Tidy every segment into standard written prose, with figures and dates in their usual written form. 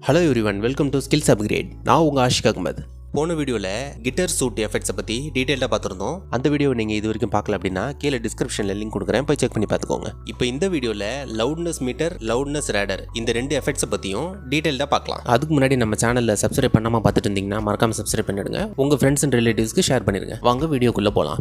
Hello everyone, welcome to skills upgrade. நான் உங்கள் ஆஷிக் அகமது. போன வீடியோவில் கிட்டார் சூட் எஃபெக்ட்ஸை பற்றி டீட்டெயிலாக பார்த்துருந்தோம். அந்த வீடியோ நீங்கள் இது வரைக்கும் பார்க்கல அப்படின்னா கீழே டிஸ்கிரிப்ஷனில் லிங்க் கொடுக்குறேன், போய் செக் பண்ணி பார்த்துக்கோங்க. இப்போ இந்த வீடியோவில் லவுட்னஸ் மீட்டர், லவுட்னஸ் ரேடர் இந்த ரெண்டு எஃபெக்ட்ஸை பற்றியும் டீட்டெயிலாக பார்க்கலாம். அதுக்கு முன்னாடி நம்ம சேனலில் சப்ஸ்கிரைப் பண்ணாமல் பார்த்துட்டு இருந்தீங்கன்னா மறக்காமல் சப்ஸ்கிரைப் பண்ணிடுங்க. உங்கள் ஃப்ரெண்ட்ஸ் அண்ட் ரிலேட்டிவ்ஸ்க்கு ஷேர் பண்ணிடுங்க. வாங்க வீடியோக்குள்ளே போகலாம்.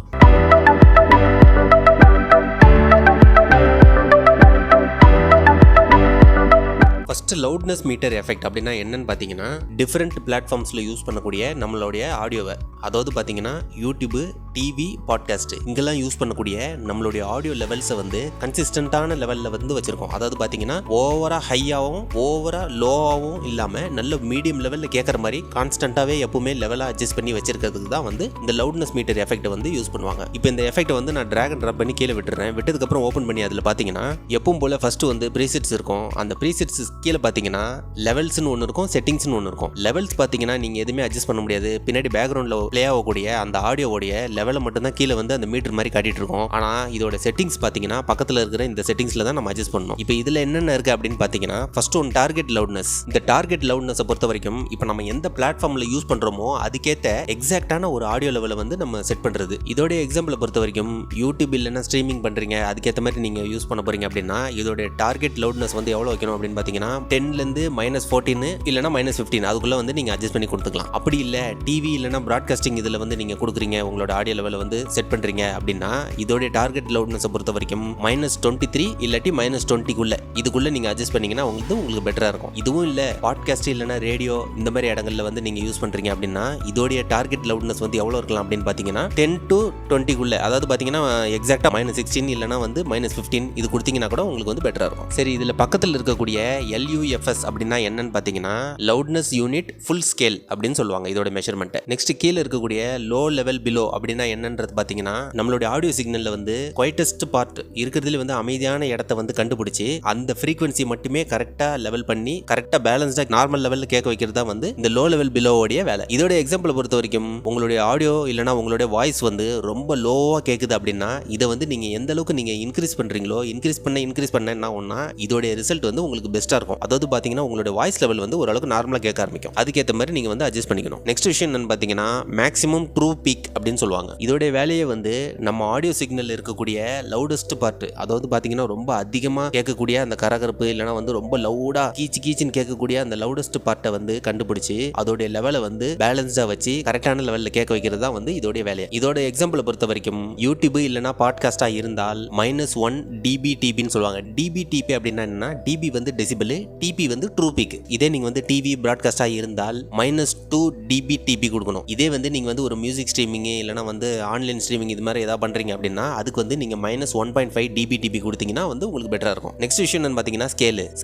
ஃபர்ஸ்ட் லவுட்னஸ் மீட்டர் எஃபெக்ட் அப்படின்னா என்னன்னு பார்த்தீங்கன்னா, டிஃப்ரெண்ட் பிளாட்ஃபார்ம்ஸில் யூஸ் பண்ணக்கூடிய நம்மளுடைய ஆடியோவை, அதாவது பார்த்தீங்கன்னா யூடியூபு, டிவி, பாட்காஸ்ட் இங்கெல்லாம் யூஸ் பண்ணக்கூடிய நம்மளுடைய ஆடியோ லெவல்ஸை வந்து கன்சிஸ்டன்டான லெவலில் வந்து வச்சுருக்கோம். அதாவது பார்த்தீங்கன்னா ஓவராக ஹையாகவும் ஓவராக லோவாகவும் இல்லாமல் நல்ல மீடியம் லெவலில் கேட்குற மாதிரி கான்ஸ்டன்ட்டாகவே எப்பவுமே லெவலாக அட்ஜஸ்ட் பண்ணி வச்சிருக்கிறதுக்கு தான் வந்து இந்த லவுட்னஸ் மீட்டர் எஃபெக்ட்டை வந்து யூஸ் பண்ணுவாங்க. இப்போ இந்த எஃபெக்ட்டை வந்து நான் ட்ராக் அண்ட் ட்ராப் பண்ணி கீழே விட்டுறேன். விட்டதுக்கப்புறம் ஓப்பன் பண்ணி அதில் பார்த்தீங்கன்னா எப்பவும் போல் ஃபஸ்ட்டு வந்து ப்ரீசெட்ஸ் இருக்கும். அந்த ப்ரீசெட்ஸ் கீழே பார்த்தீங்கன்னா லெவல்ஸ்னு ஒன்று இருக்கும், செட்டிங்ஸ்னு ஒன்று இருக்கும். லெவல்ஸ் பார்த்தீங்கன்னா நீங்கள் எதுவுமே அட்ஜஸ்ட் பண்ண முடியாது. பின்னாடி பேக்ரவுண்டில் ப்ளே ஆகக்கூடிய அந்த ஆடியோடைய லெவலை மட்டும் தான் கீழே வந்து அந்த மீட்டர் மாதிரி காட்டிட்டு இருக்கோம். ஆனால் இதோட செட்டிங்ஸ் பார்த்தீங்கன்னா பக்கத்தில் இருக்கிற இந்த செட்டிங்ஸில் தான் நம்ம அட்ஜஸ்ட் பண்ணணும். இப்போ இதில் என்னென்ன இருக்குது அப்படின்னு பார்த்தீங்கன்னா, ஃபர்ஸ்ட் ஒன் டார்கெட் லவுட்னஸ். இந்த டார்கெட் லவுட்னஸை பொறுத்த வரைக்கும் இப்போ நம்ம எந்த பிளாட்ஃபார்மில் யூஸ் பண்ணுறோமோ அதுக்கேற்ற எக்ஸாக்டான ஒரு ஆடியோ லெவலை வந்து நம்ம செட் பண்ணுறது. இதோடைய எக்ஸாம்பிளை பொறுத்த வரைக்கும் யூடியூப் இல்லைன்னா ஸ்ட்ரீமிங் பண்ணுறீங்க, அதுக்கேற்ற மாதிரி நீங்கள் யூஸ் பண்ண போகிறீங்க அப்படின்னா இதோட டார்கெட் லவுட்னஸ் வந்து எவ்வளோ வைக்கணும் அப்படின்னு பார்த்தீங்கன்னா 10லேருந்து -14 இல்லைனா -15 அதுக்குள்ளே வந்து நீங்கள் அட்ஜஸ்ட் பண்ணி கொடுத்துக்கலாம். அப்படி இல்லை டிவி இல்லைனா ப்ராட்காஸ்டிங் இதில் வந்து நீங்கள் கொடுக்குறீங்க, உங்களோட ஆடியோ லெவலை வந்து செட் பண்ணுறீங்க அப்படின்னா இதோடைய டார்கெட் லவுட்னஸை பொறுத்த வரைக்கும் -23 இல்லாட்டி -20 இதுக்குள்ளே நீங்கள் அட்ஜஸ்ட் பண்ணிங்கன்னா உங்களுக்கு பெட்டராக இருக்கும். இதுவும் இல்லை பாட்காஸ்ட் இல்லைனா ரேடியோ இந்த மாதிரி இடங்களில் வந்து நீங்கள் யூஸ் பண்ணுறீங்க அப்படின்னா இதோடைய டார்கெட் லவுட்னஸ் வந்து எவ்வளோ இருக்கலாம் அப்படின்னு பார்த்தீங்கன்னா 10 to 20 அதாவது பார்த்தீங்கன்னா எக்ஸாக்டாக -16 இல்லைனா வந்து -15 இது கொடுத்தீங்கன்னா கூட உங்களுக்கு வந்து பெட்டராக இருக்கும். சரி, இதில் பக்கத்தில் இருக்கக்கூடிய LUFS அப்படின்னா என்னன்னு பார்த்தீங்கன்னா லவுட்னஸ் யூனிட் ஃபுல் ஸ்கேல் அப்படின்னு சொல்லுவாங்க இதோட மெஷர்மெண்ட். நெக்ஸ்ட் கீழே இருக்கக்கூடிய லோ லெவல் பிலோ அப்படின்னா என்னன்றது பார்த்தீங்கன்னா நம்மளுடைய ஆடியோ சிக்னல்ல வந்து குவைட்டஸ்ட் பார்ட் இருக்கிறதுல வந்து அமைதியான இடத்தை வந்து கண்டுபிடிச்சு அந்த ஃப்ரீக்வன்சி மட்டுமே கரெக்டாக லெவல் பண்ணி கரெக்டாக பேலன்ஸ்டாக நார்மல் லெவலில் கேட்க வைக்கிறது தான் வந்து இந்த லோ லெவல் பிலோவோடைய வேலை. இதோட எக்ஸாம்பிளை பொறுத்த வரைக்கும் உங்களுடைய ஆடியோ இல்லைனா உங்களுடைய வாய்ஸ் வந்து ரொம்ப லோவாக கேட்குது அப்படின்னா இதை வந்து நீங்கள் எந்த அளவுக்கு நீங்கள் இன்க்ரீஸ் பண்ணுறீங்களோ இன்க்ரீஸ் பண்ண என்ன ஒன்றா இதோடைய ரிசல்ட் வந்து உங்களுக்கு பெஸ்ட்டாக இருக்கும். அதாவது பார்த்தீங்கன்னா உங்களுடைய வாய்ஸ் லெவல் வந்து ஓரளவுக்கு நார்மலாக கேட்க ஆரம்பிக்கும். அதுக்கேற்ற மாதிரி நீங்கள் வந்து அட்ஜஸ்ட் பண்ணிக்கணும். நெக்ஸ்ட் விஷயம் என்னன்னு பார்த்தீங்கன்னா மேக்ஸிமம் ட்ரூ பீக் அப்படின்னு சொல்லுவாங்க. இதோடைய வேலையை வந்து நம்ம ஆடியோ சிக்னல் இருக்கக்கூடிய லவுடஸ்ட் பார்ட், அதாவது பார்த்தீங்கன்னா ரொம்ப அதிகமாக கேட்கக்கூடிய அந்த கரகரப்பு இல்லைனா வந்து ரொம்ப லவுடாக கீச்சுன்னு கேட்கக்கூடிய அந்த லவுடஸ்ட் பார்ட்டை வந்து கண்டுபிடிச்சு அதோடைய லெவலை வந்து பேலன்ஸ்டாக வச்சு கரெக்டான லெவலில் கேட்க வைக்கிறது தான் வந்து இதோடைய வேலை. இதோட எக்ஸாம்பிளை பொறுத்த வரைக்கும் யூடியூப் இல்லைனா பாட்காஸ்டாக இருந்தால் -1 dBTPன்னு சொல்லுவாங்க. dBTP அப்படின்னா என்ன? dB வந்து டெசிபிள், டிபி வந்து ட்ரூ பீக். இதே நீங்க வந்து டிவி பிராட்காஸ்டாக இருந்தால் -2 dBTP கொடுக்கணும். இதே வந்து நீங்க வந்து ஒரு மியூசிக் ஸ்ட்ரீமிங் இல்லைனா வந்து ஆன்லைன் ஸ்ட்ரீமிங் இது மாதிரி ஏதாவது பண்றீங்க அப்படின்னா அதுக்கு வந்து நீங்க -1.5 dBTP கொடுத்தீங்கன்னா வந்து உங்களுக்கு பெட்டரா இருக்கும். நெக்ஸ்ட் விஷயம் என்னன்னு பார்த்தீங்கன்னா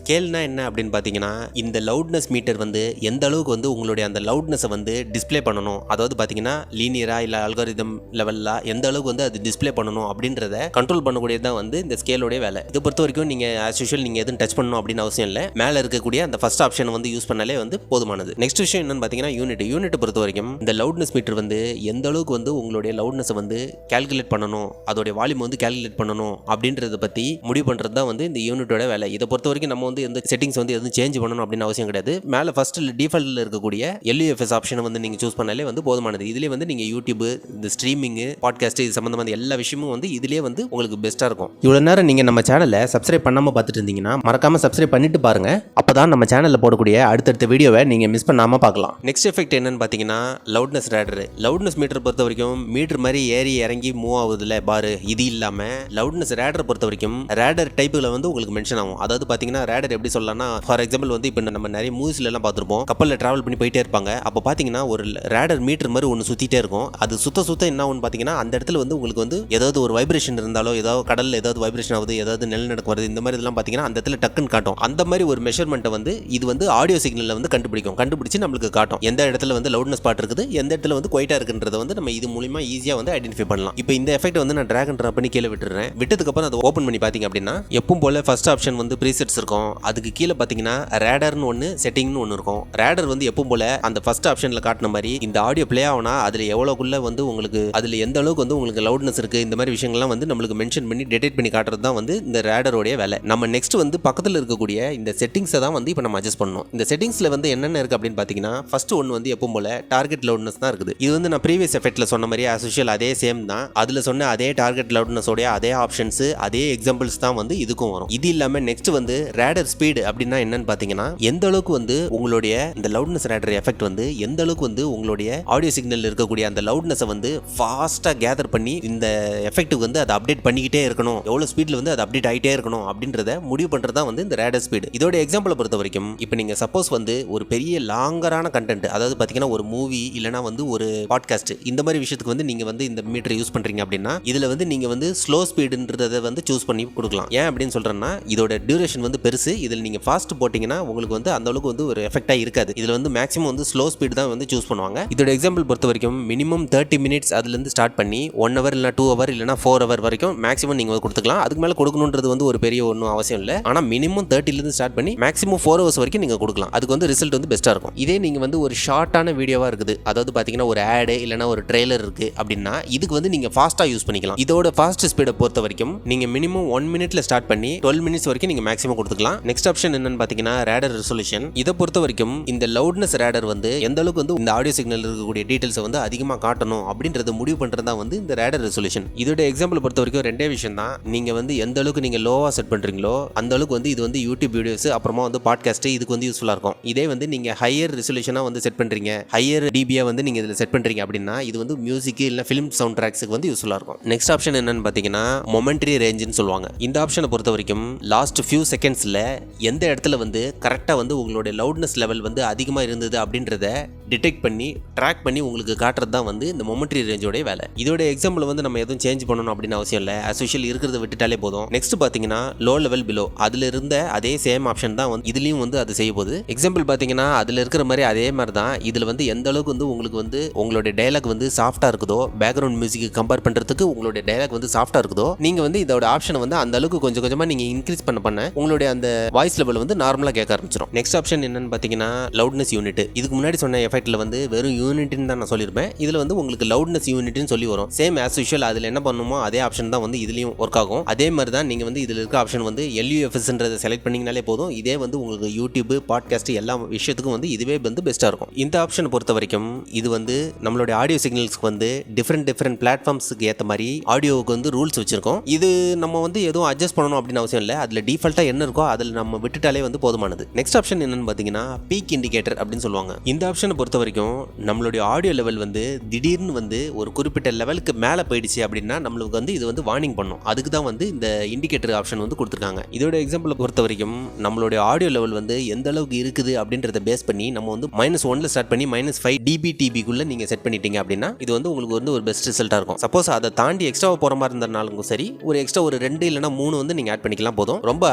ஸ்கேல்னா என்ன அப்படின்னு பார்த்தீங்கன்னா இந்த லவுட்னஸ் மீட்டர் வந்து எந்த அளவுக்கு வந்து உங்களுடைய அந்த லவுட்னஸை வந்து டிஸ்பிளே பண்ணணும், அதாவது பார்த்தீங்கன்னா லீனியரா இல்லை அல்காரிதம் லெவலில் எந்த அளவுக்கு வந்து அது டிஸ்பிளே பண்ணணும் அப்படின்றத கண்ட்ரோல் பண்ணக்கூடியது தான் வந்து இந்த ஸ்கேலோடைய வேலை. இதை பொறுத்த வரைக்கும் நீங்க ஆஸ் யூஷுவல் நீங்க எதுவும் டச் பண்ணணும் அப்படின்னு அவசியம் இல்லை. மேலே இருக்கக்கூடிய அந்த ஃபர்ஸ்ட் ஆப்ஷன் வந்து யூஸ் பண்ணாலே வந்து போதுமானது. நெக்ஸ்ட் விஷயம் என்னன்னு பார்த்தீங்கன்னா யூனிட் பொறுத்த வரைக்கும் இந்த லவுட்னஸ் மீட்டர் வந்து எந்த அளவுக்கு வந்து உங்களுடைய லவுட்னஸை வந்து கால்குலேட் பண்ணணும், அதோடைய வால்யூம் வந்து கால்குலேட் பண்ணணும் அப்படின்றத பற்றி முடிவு பண்ணுறது தான் வந்து இந்த யூனிட்டோட வேலை. இதை பொறுத்த வரைக்கும் நம்ம வந்து எந்த செட்டிங்ஸ் வந்து எதுவும் சேஞ்ச் பண்ணணும் அப்படின்னு அவசியம் கிடையாது. மேலே ஃபர்ஸ்ட் டிஃபால்ட்டில் இருக்கக்கூடிய LUFS ஆப்ஷனை வந்து நீங்கள் சூஸ் பண்ணாலே வந்து போதுமானது. இதுலேயே வந்து நீங்கள் யூடியூப், இந்த ஸ்ட்ரீமிங், பாட்காஸ்ட் இது சம்மந்தமான எல்லா விஷயமும் வந்து இதுலேயே வந்து உங்களுக்கு பெஸ்ட்டாக இருக்கும். இவ்வளோ நேரம் நீங்கள் நம்ம சேனலை சப்ஸ்கிரைப் பண்ணாமல் பார்த்துட்டு இருந்தீங்கன்னா மறக்காமல் சப்ஸ்கிரைப் பண்ணிட்டு பாருங்க. அப்பதான் நம்ம சேனல்ல போடக்கூடிய அடுத்தடுத்த வீடியோவை நீங்க மிஸ் பண்ணாம பார்க்கலாம். நெக்ஸ்ட் எஃபெக்ட் என்னன்னு பாத்தீங்கன்னா லவுட்னஸ் ரேடர். லவுட்னஸ் மீட்டர் பொறுத்த வரைக்கும் மீட்டர் மாதிரி ஏறி இறங்கி மூவ் ஆகுதுல பாரு, இது இல்லாம லவுட்னஸ் ரேடர் பொறுத்த வரைக்கும் ரேடர் டைப்புல வந்து உங்களுக்கு மென்ஷன் ஆகும். அதாவது பாத்தீங்கன்னா ரேடர் எப்படி சொல்லலாம்னா, ஃபார் எக்ஸாம்பிள் வந்து இப்போ நம்ம நிறைய மூவிஸ்ல எல்லாம் பார்த்திருப்போம், கப்பல்ல டிராவல் பண்ணி போயிட்டே இருப்பாங்க. அப்போ பாத்தீங்கன்னா ஒரு ரேடர் மீட்டர் மாதிரி ஒன்று சுத்திட்டே இருக்கும். அது சுத்த என்ன ஆகும் பாத்தீங்கன்னா அந்த இடத்துல வந்து உங்களுக்கு வந்து ஏதாவது ஒரு வைப்ரேஷன் இருந்தாலோ, ஏதாவது கடல்ல ஏதாவது வைப்ரேஷன் ஆகுது, ஏதாவது நிலநடுக்கம் வருது, இந்த மாதிரி இதெல்லாம் பாத்தீங்கன்னா அந்த இடத்துல டக்குன்னு காட்டும். அந்த மாதிரி ஒரு மெஷர்மெண்ட்டை வந்து இது வந்து ஆடியோ சிக்னல்ல வந்து கண்டுபிடிச்சு நம்மளுக்கு காட்டும் எந்த இடத்துல வந்து லவுட்னஸ் பார்ட் இருக்குது, எந்த இடத்துல வந்து குவைட்டா இருக்குன்றத வந்து நம்ம இது மூலமா ஈஸியா வந்து ஐடென்டிஃபை பண்ணலாம். இப்போ இந்த எஃபெக்ட் வந்து நான் டிராக் அண்ட் ட்ராப் பண்ணி கீழே விட்டுறேன். விட்டதுக்கு அப்புறம் அதை ஓபன் பண்ணி பாத்தீங்க அப்படின்னா எப்பவும் போல ஃபர்ஸ்ட் ஆப்ஷன் வந்து ப்ரீசெட்ஸ் இருக்கும். அதுக்கு கீழே பாத்தீங்கன்னா ரேடர்னு ஒன்று, செட்டிங்னு ஒன்று இருக்கும். ரேடர் வந்து எப்பவும் போல அந்த ஃபர்ஸ்ட் ஆப்ஷன்ல காட்டின மாதிரி இந்த ஆடியோ பிளே ஆகுனா அதுல எவ்வளவுக்குள்ள வந்து உங்களுக்கு அதுல எந்த அளவுக்கு வந்து உங்களுக்கு லவுட்னஸ் இருக்கு இந்த மாதிரி விஷயங்கள்லாம் வந்து நம்மளுக்கு மென்ஷன் பண்ணி டிடெக்ட் பண்ணி காட்டுறது தான் வந்து இந்த ரேடரோடைய வேலை. நம்ம நெக்ஸ்ட் வந்து பக்கத்தில் இருக்கக்கூடிய இந்த இந்த செட்டிங்ஸை தான் வந்து இப்போ நம்ம அட்ஜஸ்ட் பண்ணணும். இந்த செட்டிங்ஸில் வந்து என்னென்ன இருக்குது அப்படின்னு பார்த்தீங்கன்னா, ஃபர்ஸ்ட் ஒன்று வந்து எப்பவும் போல டார்கெட் லவுட்னஸ் தான் இருக்குது. இது வந்து நான் ப்ரீவியஸ் எஃபெக்ட்டில் சொன்ன மாதிரி ஆஸ் யூஷுவல் அதே சேம் தான். அதில் சொன்ன அதே டார்கெட் லவுட்னஸோடைய அதே ஆப்ஷன்ஸ் அதே எக்ஸாம்பிள்ஸ் தான் வந்து இதுக்கும் வரும். இது இல்லாமல் நெக்ஸ்ட் வந்து ரேடர் ஸ்பீடு அப்படின்னா என்னன்னு பார்த்தீங்கன்னா, எந்த அளவுக்கு வந்து உங்களுடைய இந்த லவுட்னஸ் ரேடர் எஃபெக்ட் வந்து எந்த அளவுக்கு வந்து உங்களுடைய ஆடியோ சிக்னல் இருக்கக்கூடிய அந்த லவுட்னஸை வந்து ஃபாஸ்ட்டாக கேதர் பண்ணி இந்த எஃபெக்ட்டுக்கு வந்து அதை அப்டேட் பண்ணிக்கிட்டே இருக்கணும், எவ்வளோ ஸ்பீடில் வந்து அது அப்டேட் ஆகிட்டே இருக்கணும் அப்படின்றத முடிவு பண்ணுறது தான் வந்து இந்த ரேடர் ஸ்பீடு. இதோட எக்ஸாம்பிளை பொறுத்த வரைக்கும் இப்போ நீங்கள் சப்போஸ் வந்து ஒரு பெரிய லாங்கரான கண்டென்ட், அதாவது பார்த்தீங்கன்னா ஒரு மூவி இல்லைனா வந்து ஒரு பாட்காஸ்ட், இந்த மாதிரி விஷயத்துக்கு வந்து நீங்கள் வந்து இந்த மீட்டர் யூஸ் பண்ணுறீங்க அப்படின்னா இதில் வந்து நீங்கள் வந்து ஸ்லோ ஸ்பீடுன்றதை வந்து சூஸ் பண்ணி கொடுக்கலாம். ஏன் அப்படின்னு சொல்கிறேன்னா, இதோட டியூரேஷன் வந்து பெருசு. இதில் நீங்கள் ஃபாஸ்ட் போட்டிங்கன்னா உங்களுக்கு வந்து அந்த அளவுக்கு வந்து ஒரு எஃபெக்டாக இருக்காது. இதில் வந்து மேக்ஸிமம் வந்து ஸ்லோ ஸ்பீடு தான் வந்து சூஸ் பண்ணுவாங்க. இதோட எக்ஸாம்பிள் பொறுத்த வரைக்கும் மினிமம் 30 மினிட்ஸ் அதுலேருந்து ஸ்டார்ட் பண்ணி 1 hour இல்லை 2 hour இல்லைனா 4 hour வரைக்கும் மேக்ஸிமம் நீங்கள் கொடுத்துக்கலாம். அதுக்கு மேலே கொடுக்கணுன்றது வந்து ஒரு பெரிய ஒன்றும் அவசியம் இல்லை. ஆனால் மினிமம் 30லேருந்து ஸ்டார்ட் பண்ணி மேக்ஸிமம் 4 hours வரைக்கும் நீங்கள் கொடுக்கலாம். அதுக்கு வந்து ரிசல்ட் வந்து பெஸ்ட்டாக இருக்கும். இதே நீங்கள் வந்து ஒரு ஷார்ட்டான வீடியோவாக இருக்குது, அதாவது பார்த்தீங்கன்னா ஒரு ஆடு இல்லைனா ஒரு ட்ரெய்லர் இருக்குது அப்படின்னா இதுக்கு வந்து நீங்கள் ஃபாஸ்ட்டாக யூஸ் பண்ணிக்கலாம். இதோட ஃபாஸ்ட் ஸ்பீடை பொறுத்த வரைக்கும் நீங்கள் மினிமம் 1 minute ஸ்டார்ட் பண்ணி 12 minutes வரைக்கும் நீங்கள் மேக்ஸிமம் கொடுத்துக்கலாம். நெக்ஸ்ட் ஆப்ஷன் என்னன்னு பார்த்தீங்கன்னா ரேடர் ரெசல்யூஷன். இதை பொறுத்த வரைக்கும் இந்த லவுட்னஸ் ரேடர் வந்து எந்த அளவுக்கு வந்து இந்த ஆடியோ சிக்னல் இருக்கக்கூடிய டீடைல்ஸை வந்து அதிகமாக காட்டணும் அப்படின்றத முடிவு பண்ணுறது தான் வந்து இந்த ரேடர் ரெசல்யூஷன். இதோட எக்ஸாம்பிள் பொறுத்த வரைக்கும் ரெண்டே விஷயம் தான். நீங்கள் வந்து எந்த அளவுக்கு நீங்கள் லோவாக செட் பண்ணுறீங்களோ அந்த அளவுக்கு வந்து இது வந்து யூடியூப் வீடியோஸ் அப்புறமா வந்து பாட்காஸ்ட் இதுக்கு வந்து யூஸ்ஃபுல்லாக இருக்கும். இதே வந்து நீங்கள் ஹையர் ரெசல்யூஷனாக வந்து செட் பண்ணுறீங்க, ஹையர் டிபியாக வந்து நீங்கள் இதில் செட் பண்ணுறீங்க அப்படின்னா இது வந்து மியூசிக் இல்லை ஃபிலிம் சவுண்ட் ட்ராக்ஸுக்கு வந்து யூஸ்ஃபுல்லாக இருக்கும். நெக்ஸ்ட் ஆப்ஷன் என்னன்னு பார்த்தீங்கன்னா மொமெண்ட்ரி ரேஞ்சுன்னு சொல்லுவாங்க. இந்த ஆப்ஷனை பொறுத்த வரைக்கும் லாஸ்ட் ஃபியூ செகண்ட்ஸில் எந்த இடத்துல வந்து கரெக்டாக வந்து உங்களுடைய லவுட்னஸ் லெவல் வந்து அதிகமாக இருந்தது அப்படின்றத டிடெக்ட் பண்ணி ட்ராக் பண்ணி உங்களுக்கு காட்டுறது தான் வந்து இந்த மொமெண்ட்ரி ரேஞ்சோடைய வேலை. இதோட எக்ஸாம்பிள் வந்து நம்ம எதுவும் சேஞ்ச் பண்ணணும் அப்படின்னு அவசியம் இல்லை. ஆஸ் யூஷுவல் இருக்கிறத விட்டுட்டாலே போதும். நெக்ஸ்ட் பார்த்தீங்கன்னா லோ லெவல் பிலோ, அதில் இருந்த அதே சேம் ஆப்ஷன் தான் வந்து இதுலேயும் வந்து அது செய்ய போகுது. எக்ஸாம்பிள் பார்த்தீங்கன்னா அதில் இருக்கிற மாதிரி அதே மாதிரி தான் இதில் வந்து எந்த அளவுக்கு வந்து உங்களுக்கு வந்து உங்களுடைய டயலாக் வந்து சாஃப்டாக இருக்குதோ, பேக்ரவுண்ட் மியூசிக்கு கம்பேர் பண்ணுறதுக்கு உங்களுடைய டயலாக் வந்து சாஃப்டாக இருக்குதோ, நீங்கள் வந்து இதோட ஆப்ஷனை வந்து அந்த அளவுக்கு கொஞ்சம் கொஞ்சமாக நீங்கள் இன்க்ரீஸ் பண்ண உங்களுடைய அந்த வாய்ஸ் லெவல் வந்து நார்மலாக கேட்க ஆரம்பிச்சிடும். நெக்ஸ்ட் ஆப்ஷன் என்னன்னு பார்த்தீங்கன்னா லவுட்னஸ் யூனிட். இதுக்கு முன்னாடி சொன்ன எஃபெக்ட்டில் வந்து வெறும் யூனிட்னு தான் நான் சொல்லியிருப்பேன். இதில் வந்து உங்களுக்கு லவுட்னஸ் யூனிட்னு சொல்லி வரும். சேம் ஆஸ் யூஷுவல் அதில் என்ன பண்ணுமோ அதே ஆப்ஷன் தான் வந்து இதுலேயும் ஒர்க் ஆகும். அதே மாதிரி தான் நீங்கள் வந்து இதில் இருக்க ஆப்ஷன் வந்து LUFSன்றதை செலக்ட் பண்ணிங்கனாலே போதும். இதே வந்து உங்களுக்கு யூடியூப் பாட்காஸ்ட் எல்லா விஷயத்துக்கும் வந்து இதுவே வந்து பெஸ்ட்டாக இருக்கும். இந்த ஆப்ஷனை பொறுத்த வரைக்கும் இது வந்து நம்மளுடைய ஆடியோ சிக்னல்ஸ்க்கு வந்து டிஃப்ரெண்ட் பிளாட்ஃபார்ம்ஸுக்கு ஏற்ற மாதிரி ஆடியோவுக்கு வந்து ரூல்ஸ் வச்சிருக்கோம். இது நம்ம வந்து எதுவும் அட்ஜஸ்ட் பண்ணணும் அப்படின்னு அவசியம் இல்லை. அதில் டிஃபால்ட்டாக என்ன இருக்கோ அதில் நம்ம விட்டுட்டாலே வந்து போதுமானது. நெக்ஸ்ட் ஆப்ஷன் என்னன்னு பார்த்தீங்கன்னா பீக் இண்டிகேட்டர் அப்படின்னு சொல்லுவாங்க. இந்த ஆப்ஷனை பொறுத்த வரைக்கும் நம்மளுடைய ஆடியோ லெவல் வந்து திடீர்னு வந்து ஒரு குறிப்பிட்ட லெவலுக்கு மேலே போயிடுச்சு அப்படின்னா நம்மளுக்கு வந்து இது வந்து வார்னிங் பண்ணும். அதுக்கு தான் வந்து இந்த இண்டிகேட்டர் ஆப்ஷன் வந்து கொடுத்துருக்காங்க. இதோட எக்ஸாம்பிளை பொறுத்த வரைக்கும் நம்மளுடைய ஆடியோ லெவல் வந்து எந்த அளவுக்கு இருக்குது அப்படின்றத பேஸ் பண்ணி நம்ம வந்து -1 ஸ்டார்ட் பண்ணி -5 dBTBக்குள்ள நீங்கள் செட் பண்ணிட்டீங்க அப்படின்னா இது வந்து உங்களுக்கு வந்து ஒரு பெஸ்ட் ரிசல்ட்டாக இருக்கும். சப்போஸ் அதை தாண்டி எக்ஸ்ட்ராவாக போகிற மாதிரி இருந்தனாலும் சரி ஒரு எக்ஸ்ட்ரா ஒரு 2 இல்லைனா 3 வந்து நீங்கள் ஆட் பண்ணிக்கலாம் போதும். ரொம்ப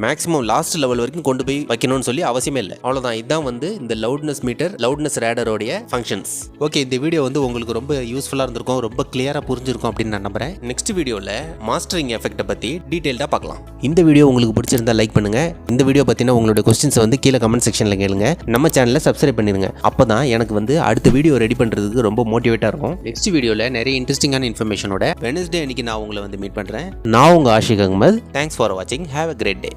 மேக்ஸிமம் லாஸ்ட் லெவல் வரைக்கும் கொண்டு போய் வைக்கணும்னு சொல்லி அவசியமே இல்லை. அவ்வளோதான். இதுதான் வந்து இந்த லவுட்னஸ் மீட்டர் லவுட்னஸ் ரேடரோடைய ஃபங்க்ஷன்ஸ். ஓகே, இந்த வீடியோ வந்து உங்களுக்கு ரொம்ப யூஸ்ஃபுல்லாக இருந்திருக்கும், ரொம்ப கிளியராக புரிஞ்சிருக்கும் அப்படின்னு நான் நம்புறேன். நெக்ஸ்ட் வீடியோவில் மாஸ்டரிங் எஃபெக்ட்டை பற்றி டீட்டெயில்டாக பார்க்கலாம். இந்த வீடியோ உங்களுக்கு பிடிச்சிருந்தா லைக் பண்ணுங்க. இந்த வீடியோ பற்றின உங்களுடைய கொஸ்டின்ஸை வந்து கீழே கமெண்ட் செக்ஷனில் கேளுங்க. நம்ம சேனலை சப்ஸ்கிரைப் பண்ணிடுங்க. அப்போ தான் எனக்கு வந்து அடுத்த வீடியோ ரெடி பண்ணுறதுக்கு ரொம்ப மோட்டிவேட்டாக இருக்கும். நெக்ஸ்ட் வீடியோவில் நிறைய இன்ட்ரெஸ்டிங்கான இன்ஃபர்மேஷனோட வெனஸ்டே அன்னைக்கு நான் உங்களை வந்து மீட் பண்ணுறேன். நான் உங்கள் ஆஷிக் அகமது. தேங்க்ஸ் ஃபார் வாட்சிங். Have a great day.